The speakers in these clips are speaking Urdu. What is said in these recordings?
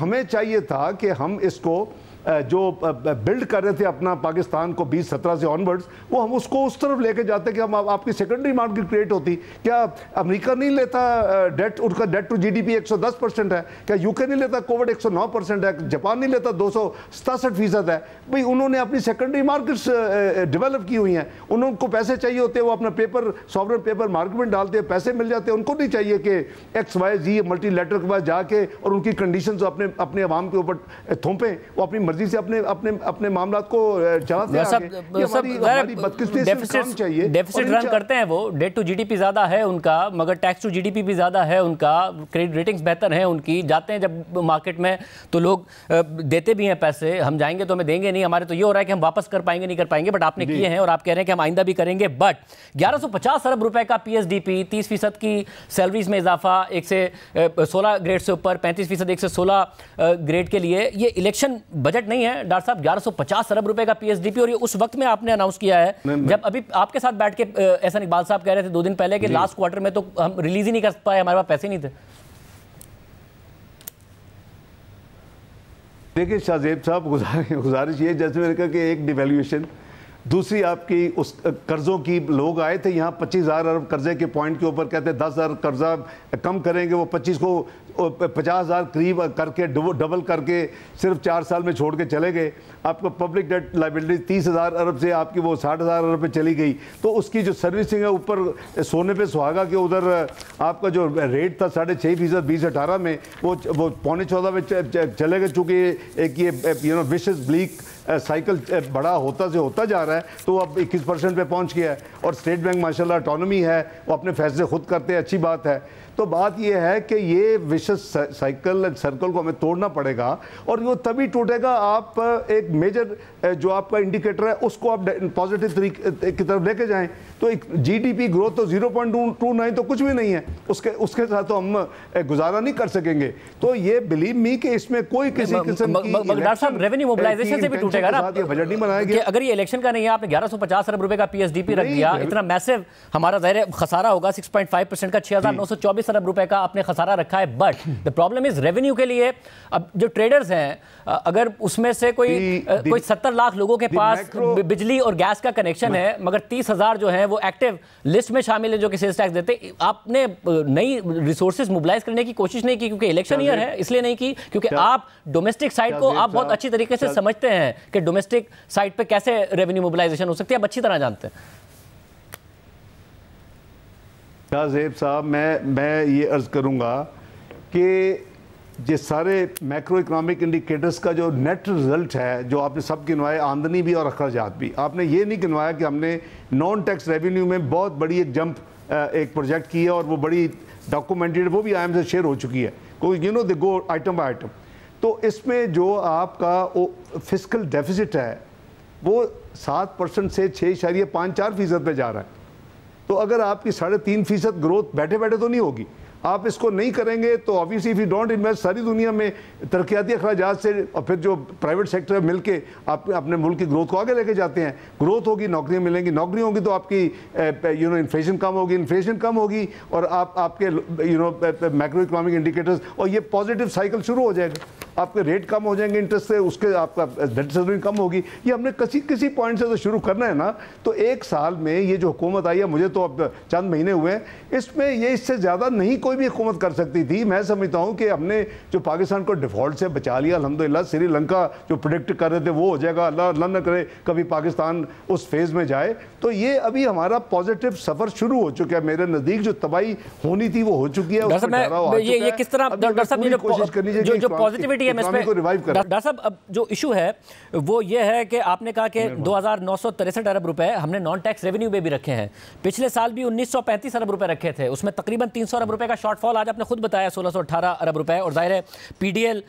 ہمیں چاہیے تھا کہ ہم اس کو جو بلڈ کر رہے تھے اپنا پاکستان کو 2017 سے آنورڈز، وہ ہم اس کو اس طرف لے کے جاتے کہ ہم آپ کی سیکنڈری مارکیٹ کریٹ ہوتی. کیا امریکہ نہیں لیتا ڈیٹ، ان کا debt to G D P 110% ہے؟ کیا یو کے نہیں لیتا کووڈ 109% ہے؟ جاپان نہیں لیتا 267% ہے؟ بھئی انہوں نے اپنی سیکنڈری مارکیٹس ڈیولپ کی ہوئی ہیں. انہوں کو پیسے چاہیے ہوتے ہیں، وہ اپنا پیپر سوورن پیپر مارکیٹ میں ڈالتے ہیں، پیسے مل جاتے ہیں. ان کو نہیں چاہیے کہ X Y Z multilateral کے پاس جا کے اور ان کی کنڈیشنز اپنے عوام کے اوپر تھوپیں. وہ اپنی مرضی سے اپنے معاملات کو چلاتے ہیں. ڈیفیسٹ رن کرتے ہیں، وہ debt to G D P زیادہ ہے ان کا، مگر tax to G D P بھی زیادہ ہے ان کا. کریڈٹ ریٹنگز بہتر ہیں ان کی. جاتے ہیں جب مارکیٹ میں تو لوگ دیتے بھی ہیں پیسے. ہم جائیں گے تو ہمیں دیں گے نہیں. ہمارے تو یہ ہو رہا ہے کہ ہم واپس کر پائیں گے نہیں کر پائیں گے، بٹ آپ نے کیے ہیں اور آپ کہہ رہے ہیں کہ ہم آئندہ بھی کریں گے. بٹ 1150 ارب روپے کا پی ایس ڈی پی، 30% کی سیلریز میں اضافہ، 1 سے 16 گریڈ سے اوپر، 35% 1 سے 16 گریڈ کے لیے، یہ الیکشن بجٹ نہیں ہے ڈاکٹر صاحب. 1150 ارب روپے کا پی ایس ڈی پی، اور یہ اس وقت میں آپ نے اناؤنس کیا ہے جب ابھی آپ کے ساتھ بیٹھ کے احسن اقبال صاحب کہہ رہے تھے 2 دن پہلے کہ لاسٹ کوارٹر میں تو ہم ریلیز ہی نہیں کر پائے، ہمارے پاس پیسے نہیں تھے. دیکھیں شاہ زیب صاحب، گزارش یہ جیسے میں نے کہا کہ ایک ڈیویلیویشن، دوسری آپ کی اس قرضوں کی. لوگ آئے تھے یہاں 25,000 ارب قرضے کے پوائنٹ کے اوپر، کہتے ہیں 10,000 قرضہ کم کریں گے، وہ 25 کو 50,000 قریب کر کے ڈبل کر کے صرف 4 سال میں چھوڑ کے چلے گئے. آپ کو پبلک ڈیٹ لائبلٹی 30,000 ارب سے آپ کی وہ 60,000 ارب پہ چلی گئی. تو اس کی جو سروسنگ ہے اوپر سونے پہ سہاگا کے ادھر آپ کا جو ریٹ تھا 6.5% 2018 میں، وہ 14.25 میں چلے گئے. چونکہ ایک یہ وشز بلیک سائیکل بڑا ہوتا جا رہا ہے، تو اب 21% پہ پہنچ گیا ہے. اور اسٹیٹ بینک ماشاءاللہ اٹانومی ہے، وہ اپنے فیصلے خود کرتے ہیں، اچھی بات ہے. تو بات یہ ہے کہ یہ وشز سائیکل سرکل کو ہمیں توڑنا پڑے گا، اور وہ تبھی ٹوٹے گا آپ ایک میجر جو آپ کا انڈیکیٹر ہے اس کو آپ پازیٹیو طریقے کی طرف لے کے جائیں. تو ایک جی ڈی پی گروتھ تو 0.29 تو کچھ بھی نہیں ہے، اس کے ساتھ تو ہم گزارا نہیں کر سکیں گے. تو یہ بلیو می کہ اس میں کوئی کسی قسم کی ڈاکٹر صاحب ریونیو موبلائزیشن سے بھی ٹوٹے گا نا. بجٹ نہیں بنایا گیا کہ اگر یہ الیکشن کا نہیں ہے، آپ نے 1150 ارب روپے کا پی ایس ڈی پی رکھ دیا، اتنا میسو ہمارا ظاہر خسارہ ہوگا 6.5% کا، 6,924 ارب روپے کا آپ نے خسارہ رکھا ہے. But the problem is revenue کے لیے. اب جو ٹریڈرز ہیں، اگر اس میں سے کوئی 70 لاکھ لوگوں کے پاس بجلی اور گیس کا کنیکشن ہے، مگر 30,000 جو ہیں وہ ایکٹیو لسٹ میں شامل ہے جو کہ سیلز ٹیکس دیتے، آپ نے نئی ریسورسز موبلائز کرنے کی کوشش نہیں کی کیونکہ الیکشن ایئر ہے، اس لیے نہیں کی کیونکہ آپ ڈومیسٹک سائٹ کو آپ بہت اچھی طریقے سے سمجھتے ہیں کہ ڈومیسٹک سائٹ پہ کیسے ریونیو موبلائزیشن ہو سکتی ہے، آپ اچھی طرح جانتے ہیں. شاہ زیب صاحب، میں یہ عرض کروں گا کہ یہ سارے میکرو اکنامک انڈیکیٹرز کا جو نیٹ رزلٹ ہے، جو آپ نے سب گنوائے، آمدنی بھی اور اخراجات بھی، آپ نے یہ نہیں گنوایا کہ ہم نے نان ٹیکس ریونیو میں بہت بڑی ایک جمپ ایک پروجیکٹ کی ہے، اور وہ بڑی ڈاکومنٹڈ، وہ بھی آئی ایم سے شیئر ہو چکی ہے. دے گو آئٹم بائی آئٹم. تو اس میں جو آپ کا فسکل ڈیفیسٹ ہے وہ 7% سے 6.54% پہ جا رہا ہے. تو اگر آپ کی 3.5% گروتھ بیٹھے تو نہیں ہوگی. آپ اس کو نہیں کریں گے تو obviously if you don't invest، ساری دنیا میں ترقیاتی اخراجات سے اور پھر جو پرائیویٹ سیکٹر مل کے آپ اپنے ملک کی گروتھ کو آگے لے کے جاتے ہیں. گروتھ ہوگی، نوکریاں ملیں گی، نوکریاں ہوگی تو آپ کی انفلیشن کم ہوگی، انفلیشن کم ہوگی، اور آپ کے میکرو اکنامک انڈیکیٹرز، اور یہ پازیٹیو سائیکل شروع ہو جائے گا. آپ کے ریٹ کم ہو جائیں گے انٹرسٹ سے، اس کے آپ کا ڈیٹ سروسنگ کم ہوگی. یہ ہم نے کسی پوائنٹ سے تو شروع کرنا ہے نا. تو 1 سال میں یہ جو حکومت آئی ہے، مجھے تو اب چند مہینے ہوئے ہیں، اس میں یہ اس سے زیادہ نہیں کوئی بھی حکومت کر سکتی تھی. میں سمجھتا ہوں کہ ہم نے جو پاکستان کو ڈیفالٹ سے بچا لیا الحمدللہ. سری لنکا جو پریڈکٹ کر رہے تھے وہ ہو جائے گا، اللہ نہ کرے کبھی پاکستان اس فیز میں جائے. تو یہ ابھی ہمارا پازیٹیو سفر شروع ہو چکا ہے. میرے نزدیک جو تباہی ہونی تھی وہ ہو چکی ہے. یہ کس طرح ڈاکٹر صاحب جو پازیٹیوٹی ہے ڈاکٹر صاحب، اب جو ایشو ہے وہ یہ ہے کہ آپ نے کہا کہ 2,963 ارب روپے ہم نے نان ٹیکس ریونیو میں بھی رکھے ہیں. پچھلے سال بھی 1,935 ارب روپے رکھے تھے، اس میں تقریباً 300 ارب روپے کا شارٹ فال. آج آپ نے خود بتایا 1,618 ارب روپے، اور ظاہر ہے پی ڈی ایل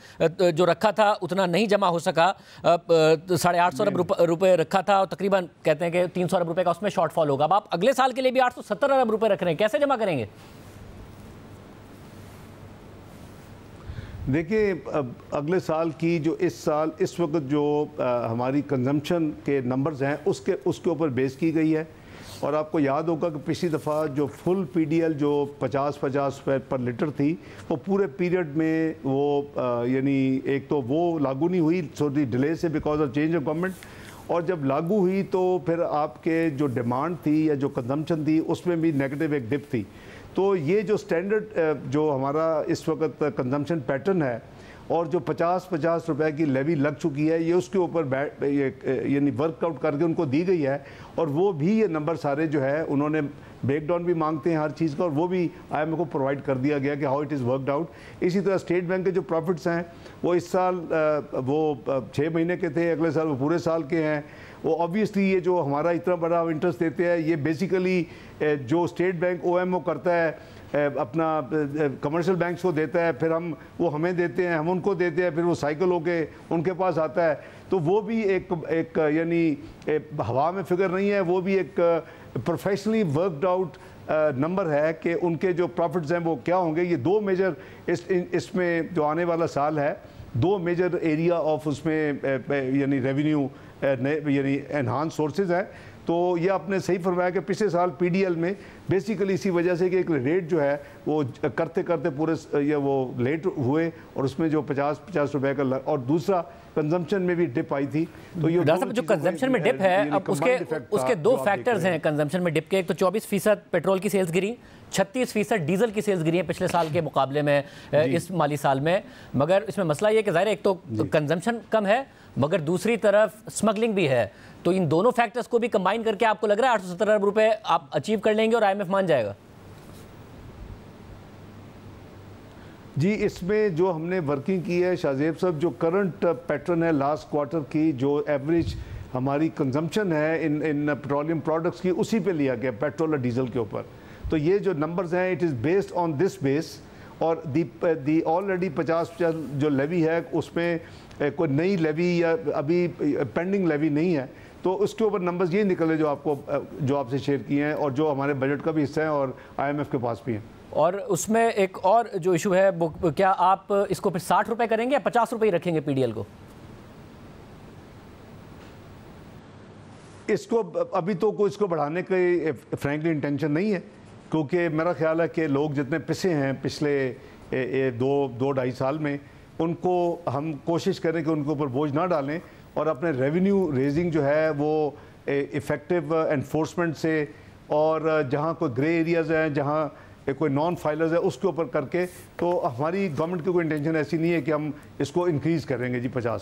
جو رکھا تھا اتنا نہیں جمع ہو سکا. 850 ارب روپے رکھا تھا، اور تقریباً کہتے ہیں کہ 300 ارب روپے کا اس میں شارٹ فال ہوگا. اب آپ اگلے سال کے لیے بھی 870 ارب روپے رکھ رہے ہیں، کیسے جمع کریں گے؟ دیکھیں، اگلے سال کی جو اس وقت جو ہماری کنزمپشن کے نمبرز ہیں اس کے اوپر بیس کی گئی ہے. اور آپ کو یاد ہوگا کہ پچھلی دفعہ جو فل پی ڈی ایل جو 50 روپے پر لیٹر تھی وہ پورے پیریڈ میں وہ یعنی ایک تو وہ لاگو نہیں ہوئی دی ڈیلے سے because of change of government, اور جب لاگو ہوئی تو پھر آپ کے جو ڈیمانڈ تھی یا جو کنزمپشن تھی اس میں بھی نیگیٹو ایک ڈپ تھی. تو یہ جو سٹینڈرڈ جو ہمارا اس وقت کنزمپشن پیٹرن ہے اور جو 50 روپے کی لیوی لگ چکی ہے، یہ اس کے اوپر یعنی ورک آؤٹ کر کے ان کو دی گئی ہے، اور وہ بھی یہ نمبر سارے جو ہے انہوں نے بریک ڈاؤن بھی مانگتے ہیں ہر چیز کا، اور وہ بھی آئی ایم اے کو پرووائڈ کر دیا گیا کہ how it is worked out. اسی طرح اسٹیٹ بینک کے جو پروفٹس ہیں وہ اس سال وہ 6 مہینے کے تھے، اگلے سال وہ پورے سال کے ہیں. وہ آبویسلی یہ جو ہمارا اتنا بڑا انٹرسٹ دیتے ہیں، یہ بیسیکلی جو state bank O M O کرتا ہے اپنا کمرشل بینکس کو دیتا ہے، پھر وہ ہمیں دیتے ہیں، ہم ان کو دیتے ہیں، پھر وہ سائیکل ہو کے ان کے پاس آتا ہے. تو وہ بھی ایک یعنی ہوا میں فگر نہیں ہے، وہ بھی ایک پروفیشنلی ورکڈ آؤٹ نمبر ہے کہ ان کے جو پروفٹس ہیں وہ کیا ہوں گے. یہ 2 میجر اس میں جو آنے والا سال ہے 2 میجر ایریا آف اس میں یعنی ریونیو یعنی انہانس سورسز ہیں. تو یہ آپ نے صحیح فرمایا کہ پچھلے سال پی ڈی ایل میں بیسیکلی اسی وجہ سے کہ ایک ریٹ جو ہے وہ کرتے پورے یہ وہ لیٹ ہوئے، اور اس میں جو 50 روپے کا اور دوسرا کنزمپشن میں بھی ڈپ آئی تھی. تو یہ جو کنزمپشن میں ڈپ ہے، اب اس کے 2 فیکٹرز ہیں کنزمپشن میں ڈپ کے. ایک تو 24% پیٹرول کی سیلز گری، 36% ڈیزل کی سیلز گری ہیں پچھلے سال کے مقابلے میں اس مالی سال میں. مگر اس میں مسئلہ یہ کہ ظاہر ایک تو کنزمپشن کم ہے، مگر دوسری طرف اسمگلنگ بھی ہے. تو ان دونوں فیکٹرز کو بھی کمبائن کر کے آپ کو لگ رہا ہے 870 ارب روپے آپ اچیو کر لیں گے اور آئی ایم ایف مان جائے گا؟ جی اس میں جو ہم نے ورکنگ کی ہے شاہ زیب صاحب، جو کرنٹ پیٹرن ہے لاسٹ کوارٹر کی جو ایوریج ہماری کنزمپشن ہے ان پیٹرولیم پروڈکٹس کی، اسی پہ لیا گیا پیٹرول اور ڈیزل کے اوپر. تو یہ جو نمبرز ہیں اٹ از بیسڈ آن دس بیس، اور دی آلریڈی 50 جو لیوی ہے اس میں کوئی نئی لیوی یا ابھی پینڈنگ لیوی نہیں ہے. تو اس کے اوپر نمبرز یہ نکلے جو آپ سے شیئر کیے ہیں، اور جو ہمارے بجٹ کا بھی حصہ ہیں اور آئی ایم ایف کے پاس بھی ہیں. اور اس میں ایک اور جو ایشو ہے، کیا آپ اس کو پھر 60 روپے کریں گے یا 50 روپے ہی رکھیں گے پی ڈی ایل کو؟ اس کو ابھی تو کوئی اس کو بڑھانے کی فرینکلی انٹینشن نہیں ہے، کیونکہ میرا خیال ہے کہ لوگ جتنے پسے ہیں پچھلے 2-2.5 سال میں، ان کو ہم کوشش کریں کہ ان کے اوپر بوجھ نہ ڈالیں، اور اپنے ریونیو ریزنگ جو ہے وہ ایفیکٹو انفورسمنٹ سے، اور جہاں کوئی گرے ایریاز ہیں، جہاں کوئی نان فائلرز ہے، اس کے اوپر کر کے. تو ہماری گورنمنٹ کی کوئی انٹینشن ایسی نہیں ہے کہ ہم اس کو انکریز کریں گے جی 50